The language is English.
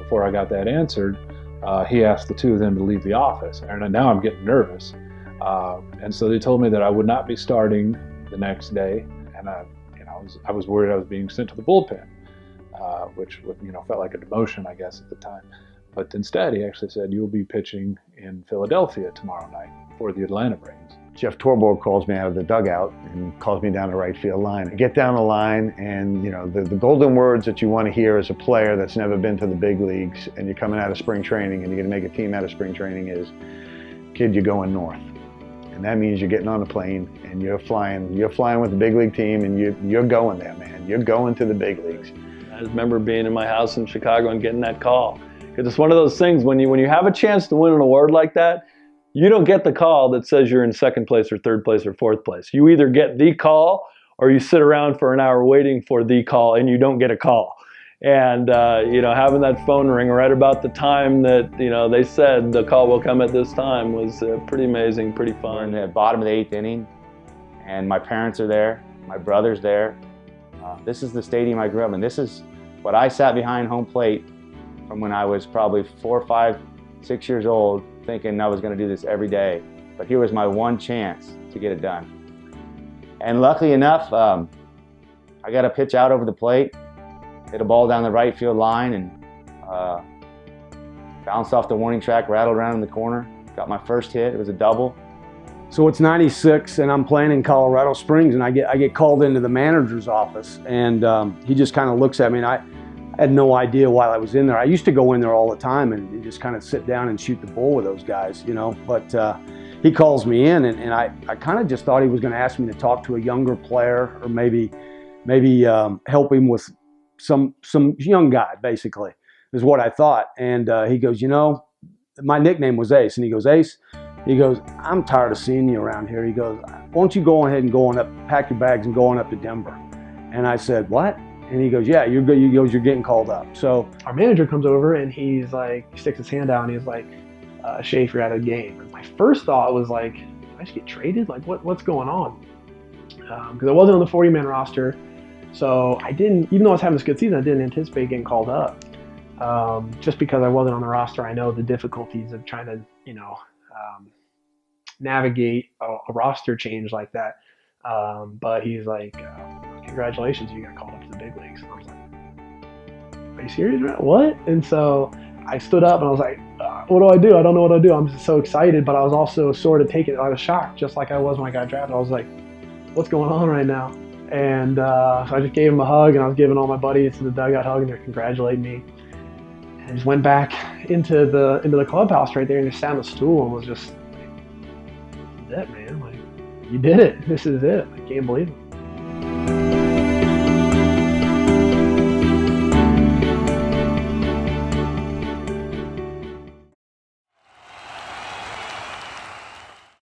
before I got that answered, he asked the two of them to leave the office, and now I'm getting nervous. And so they told me that I would not be starting the next day, and I was worried I was being sent to the bullpen, which felt like a demotion, I guess, at the time. But instead, he actually said, "You'll be pitching in Philadelphia tomorrow night for the Atlanta Braves." Jeff Torborg calls me out of the dugout and calls me down the right field line. I get down the line, and the golden words that you want to hear as a player that's never been to the big leagues and you're coming out of spring training and you're going to make a team out of spring training is, "Kid, you're going north." And that means you're getting on a plane and you're flying with the big league team, and you're going there, man. You're going to the big leagues. I remember being in my house in Chicago and getting that call. Because it's one of those things, when you have a chance to win an award like that, you don't get the call that says you're in second place or third place or fourth place. You either get the call or you sit around for an hour waiting for the call and you don't get a call. And having that phone ring right about the time that they said the call will come at this time was pretty amazing, pretty fun. We're in the bottom of the 8th inning, and my parents are there, my brother's there. This is the stadium I grew up in. This is what I sat behind home plate from when I was probably 4, 5, 6 years old, thinking I was going to do this every day. But here was my one chance to get it done. And luckily enough, I got a pitch out over the plate, hit a ball down the right field line, and bounced off the warning track, rattled around in the corner. Got my first hit. It was a double. So it's '96, and I'm playing in Colorado Springs, and I get called into the manager's office, and he just kind of looks at me, and I had no idea why I was in there. I used to go in there all the time and just kind of sit down and shoot the bull with those guys, But he calls me in, and I kind of just thought he was going to ask me to talk to a younger player, or maybe help him with some young guy, basically, is what I thought. And he goes, my nickname was Ace, and he goes, "Ace," he goes, "I'm tired of seeing you around here." He goes, "Why don't you go ahead and pack your bags and going up to Denver?" And I said, "What?" And he goes, "Yeah, you're good." He goes, "You're getting called up." So our manager comes over and he's like, he sticks his hand out and he's like, "Shafe, you're out of the game." And my first thought was like, "Did I just get traded? Like, what's going on?" Because I wasn't on the 40-man roster, so I didn't. Even though I was having this good season, I didn't anticipate getting called up. Just because I wasn't on the roster, I know the difficulties of trying to, navigate a roster change like that. But he's like, "Congratulations, you got called up to the big leagues." And I was like, "Are you serious, man? What?" And so I stood up and I was like, "What do I do? I don't know what to do." I'm just so excited, but I was also sort of taken out of shock, just like I was when I got drafted. I was like, "What's going on right now?" And so I just gave him a hug, and I was giving all my buddies the dugout hug, and they're congratulating me. And I just went back into the clubhouse right there and just sat on the stool and was just like, "This is it, man. Like, you did it. This is it. I can't believe it."